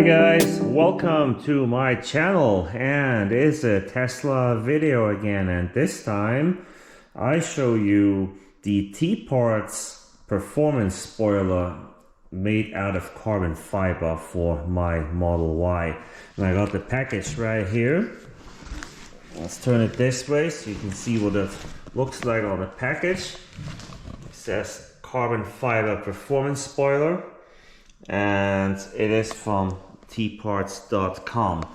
guys, welcome to my channel, and it's a Tesla video again, and this time I show you the Tparts performance spoiler made out of carbon fiber for my Model Y. And I got the package right here. Let's turn it this way so you can see what it looks like on the package. It says carbon fiber performance spoiler, and it is from tparts.com.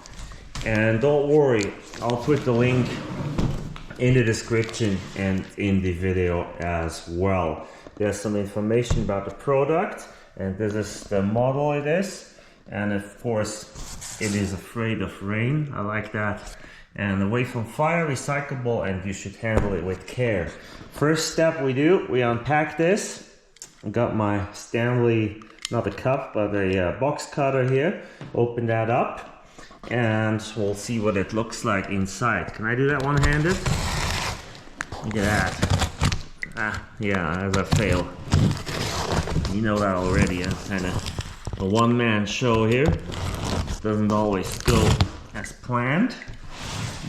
And don't worry, I'll put the link in the description and in the video as well. There's some information about the product, and this is the model it is, and of course it is afraid of rain. I like that. And away from fire, recyclable, and you should handle it with care. First step we unpack this. I got my Stanley, not a cup, but a box cutter here. Open that up, and we'll see what it looks like inside. Can I do that one-handed? Look at that. Yeah, as I fail. You know that already. It's kind of a one-man show here. It doesn't always go as planned.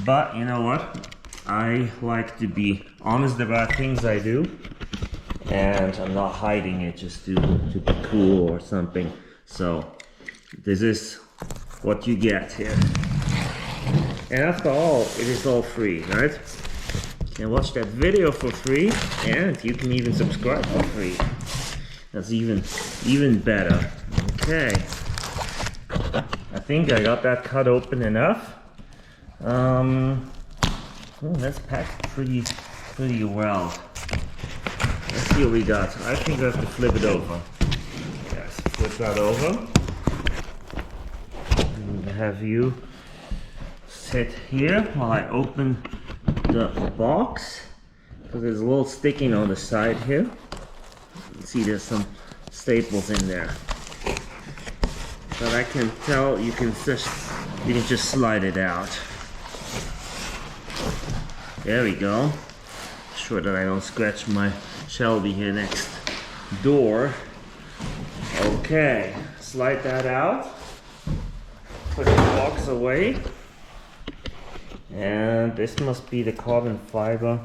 But you know what? I like to be honest about things I do, and I'm not hiding it just to be cool or something. So this is what you get here. And after all, it is all free, right? You can watch that video for free, and you can even subscribe for free. That's even better. Okay. I think I got that cut open enough. That's packed pretty well. Let's see what we got. I think I have to flip it over. Yes, flip that over. And have you sit here while I open the box, because there's a little sticking on the side here. You see there's some staples in there. But I can tell you can just slide it out. There we go. Sure that I don't scratch my Shelby here next door. Okay, slide that out. Put the box away. And this must be the carbon fiber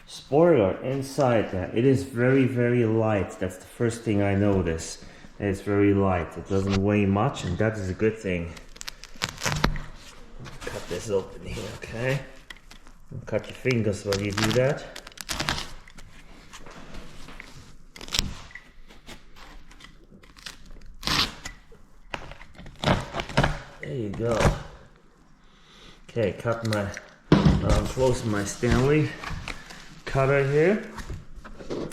spoiler inside that. It is very light. That's the first thing I notice. It's very light. It doesn't weigh much, and that is a good thing. Cut this open here, okay? Don't cut your fingers while you do that. There you go. Okay, close my Stanley cutter here.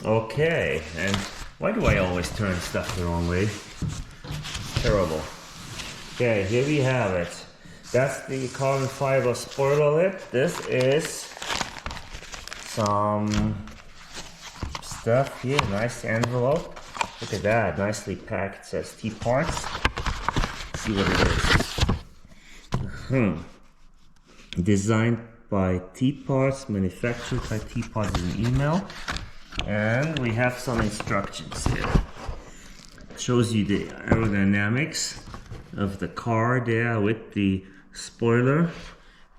Okay, and why do I always turn stuff the wrong way? It's terrible. Okay, here we have it. That's the carbon fiber spoiler lid. This is some stuff here, nice envelope. Look at that, nicely packed. It says Tparts. See what it is. Designed by Tparts, manufactured by Tparts is an email. And we have some instructions here. It shows you the aerodynamics of the car there with the spoiler,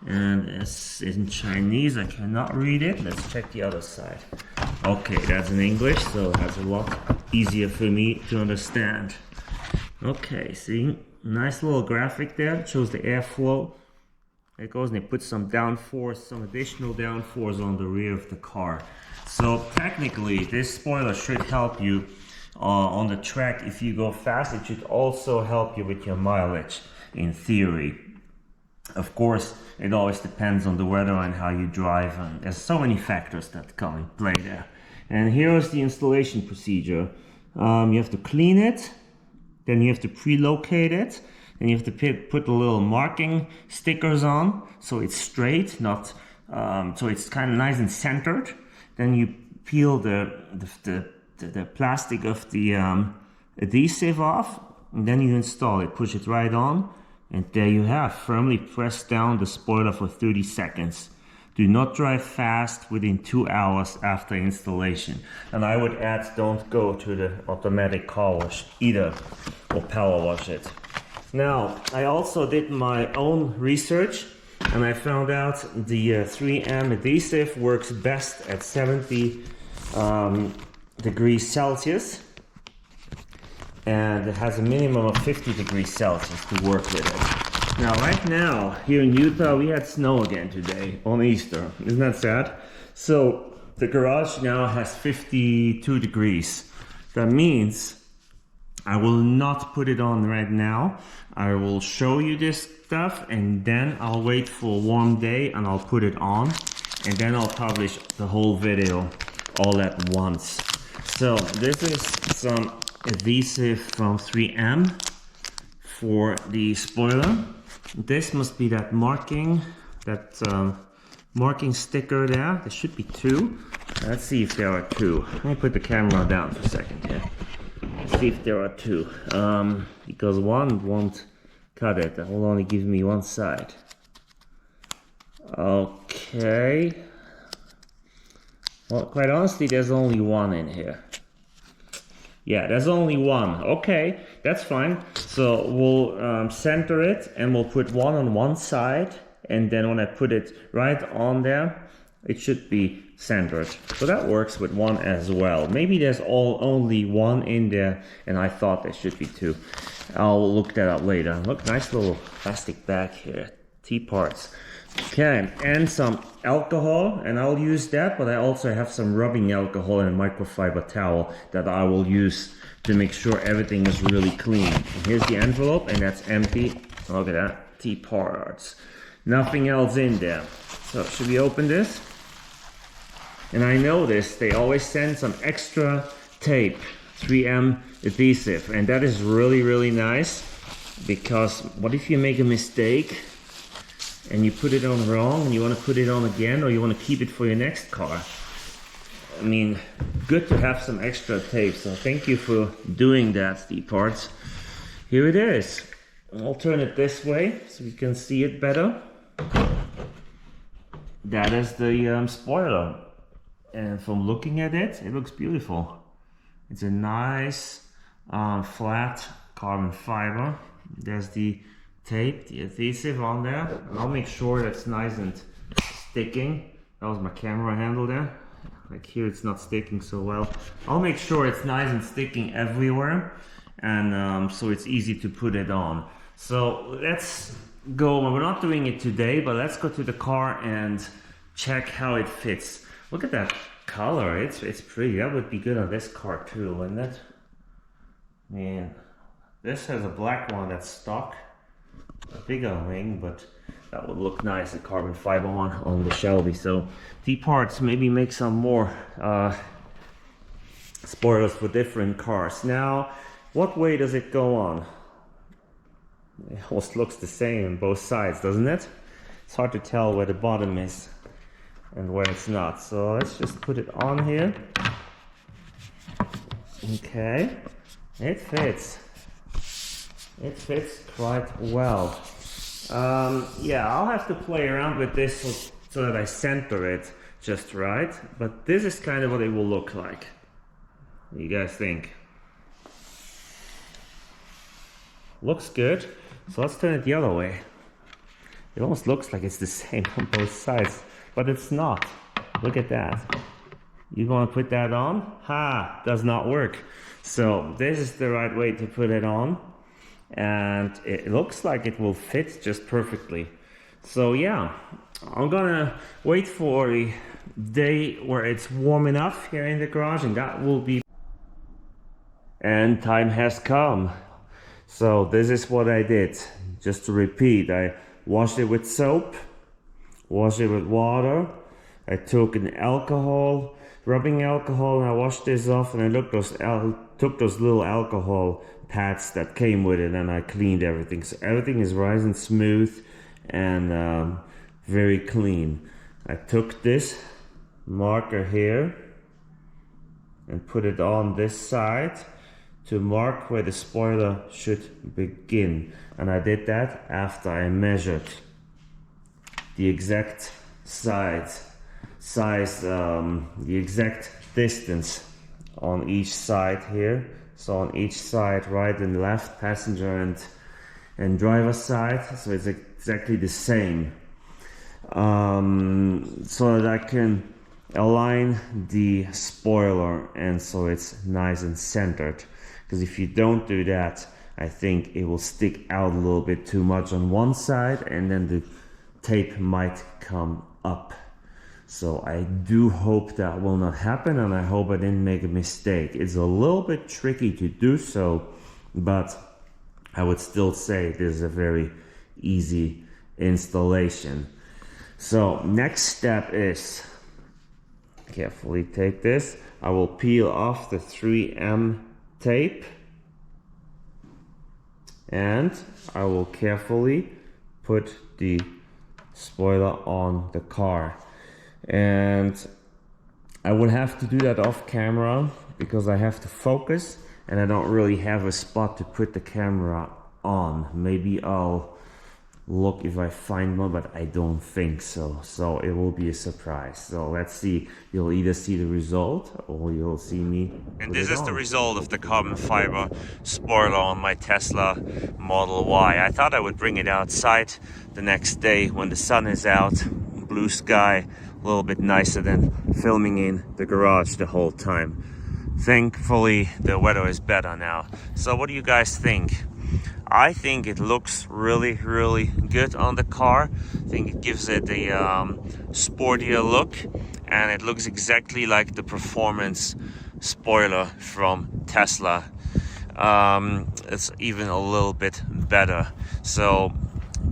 and it's in Chinese. I cannot read it. Let's check the other side. Okay, that's in English, so that's a lot easier for me to understand. Okay, see, nice little graphic there. It shows the airflow. It goes and it puts some downforce, some additional downforce on the rear of the car. So technically, this spoiler should help you on the track. If you go fast, it should also help you with your mileage, in theory. Of course, it always depends on the weather and how you drive, and there's so many factors that come in play there. And here is the installation procedure. You have to clean it, then you have to pre-locate it, and you have to put the little marking stickers on so it's straight, not so it's kind of nice and centered. Then you peel the plastic of the adhesive off, and then you install it. Push it right on, and there you have. Firmly press down the spoiler for 30 seconds. Do not drive fast within 2 hours after installation. And I would add, don't go to the automatic car wash either, or power wash it. Now, I also did my own research and I found out the 3M adhesive works best at 70 degrees Celsius, and it has a minimum of 50 degrees Celsius to work with it. Now, right now, here in Utah, we had snow again today on Easter. Isn't that sad? So the garage now has 52 degrees. That means I will not put it on right now. I will show you this stuff and then I'll wait for a warm day and I'll put it on, and then I'll publish the whole video all at once. So this is some adhesive from 3M for the spoiler. This must be that marking sticker there. There should be two. Let's see if there are two. Let me put the camera down for a second here. Let's see if there are two. Because one won't cut it. That will only give me one side. Okay. Well, quite honestly, there's only one in here. Yeah, there's only one. Okay, that's fine. So we'll center it and we'll put one on one side, and then when I put it right on there, it should be centered. So that works with one as well. Maybe there's only one in there and I thought there should be two. I'll look that up later. Look, nice little plastic bag here. Tparts. Okay, and some alcohol, and I'll use that, but I also have some rubbing alcohol and a microfiber towel that I will use to make sure everything is really clean. And here's the envelope, and that's empty. Look at that, Tparts. Nothing else in there. So should we open this? And I noticed they always send some extra tape, 3M adhesive, and that is really, really nice, because what if you make a mistake and you put it on wrong and you want to put it on again, or you want to keep it for your next car? I mean, good to have some extra tape, so thank you for doing that, Tparts. Here it is. I'll turn it this way so you can see it better. That is the spoiler, and from looking at it, it looks beautiful. It's a nice flat carbon fiber. There's the tape, the adhesive on there, and I'll make sure that's nice and sticking. That was my camera handle there. Like here it's not sticking so well. I'll make sure it's nice and sticking everywhere, and so it's easy to put it on. So let's go, we're not doing it today, but let's go to the car and check how it fits. Look at that color, it's pretty. That would be good on this car too, wouldn't it? Man, this has a black one that's stock. A bigger wing, but that would look nice, a carbon fiber one on the Shelby. So Tparts maybe make some more spoilers for different cars. Now, what way does it go on? It almost looks the same on both sides, doesn't it? It's hard to tell where the bottom is and where it's not. So let's just put it on here. Okay, it fits. It fits quite well. Yeah, I'll have to play around with this so that I center it just right, but this is kind of what it will look like. What do you guys think? Looks good. So let's turn it the other way. It almost looks like it's the same on both sides, but it's not. Look at that. You want to put that on? Ha! Does not work. So this is the right way to put it on, and it looks like it will fit just perfectly. So yeah, I'm gonna wait for a day where it's warm enough here in the garage, and that will be, and time has come. So this is what I did. Just to repeat, I washed it with soap, washed it with water, I took an alcohol, rubbing alcohol, and I washed this off, and I took those little alcohol pads that came with it, and I cleaned everything. So everything is nice and smooth and very clean. I took this marker here and put it on this side to mark where the spoiler should begin, and I did that after I measured the exact the exact distance on each side here. So on each side, right and left, passenger and and driver's side, so it's exactly the same. So that I can align the spoiler and so it's nice and centered, because if you don't do that, I think it will stick out a little bit too much on one side and then the tape might come up. So I do hope that will not happen, and I hope I didn't make a mistake. It's a little bit tricky to do so, but I would still say this is a very easy installation. So next step is, carefully take this, I will peel off the 3M tape and I will carefully put the spoiler on the car. And I would have to do that off camera because I have to focus and I don't really have a spot to put the camera on. Maybe I'll look if I find one, but I don't think so. So it will be a surprise. So let's see. You'll either see the result or you'll see me. And this is the result of the carbon fiber spoiler on my Tesla Model Y. I thought I would bring it outside the next day when the sun is out, blue sky, a little bit nicer than filming in the garage the whole time. Thankfully, the weather is better now. So what do you guys think? I think it looks really good on the car. I think it gives it a sportier look, and it looks exactly like the performance spoiler from Tesla. It's even a little bit better. So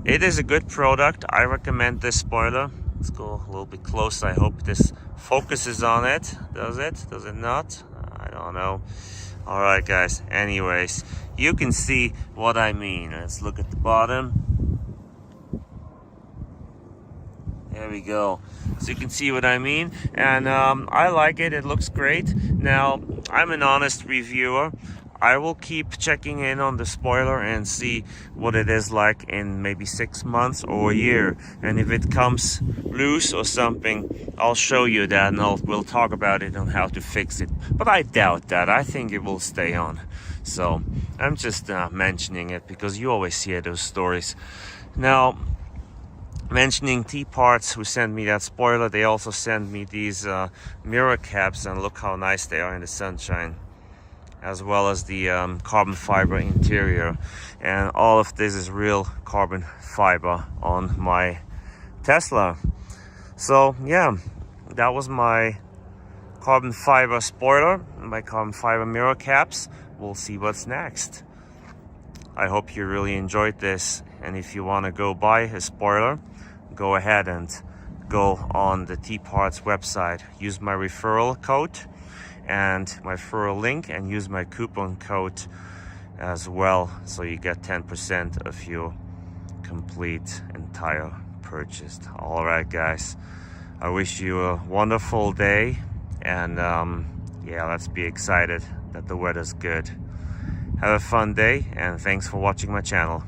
it is a good product. I recommend this spoiler. Let's go a little bit closer. I hope this focuses on it. Does it? Does it not? I don't know. All right, guys. Anyways, you can see what I mean. Let's look at the bottom. There we go. So you can see what I mean. And I like it. It looks great. Now, I'm an honest reviewer. I will keep checking in on the spoiler and see what it is like in maybe 6 months or a year. And if it comes loose or something, I'll show you that and we'll talk about it on how to fix it. But I doubt that. I think it will stay on. So I'm just mentioning it because you always hear those stories. Now, mentioning Tparts, who sent me that spoiler, they also sent me these mirror caps, and look how nice they are in the sunshine, as well as the carbon fiber interior. And all of this is real carbon fiber on my Tesla. So yeah, that was my carbon fiber spoiler, my carbon fiber mirror caps. We'll see what's next. I hope you really enjoyed this, and if you want to go buy a spoiler, go ahead and go on the Tparts website. Use my referral code and my referral link, and use my coupon code as well, so you get 10% of your complete entire purchase. All right, guys, I wish you a wonderful day, and yeah, let's be excited that the weather's good. Have a fun day, and thanks for watching my channel.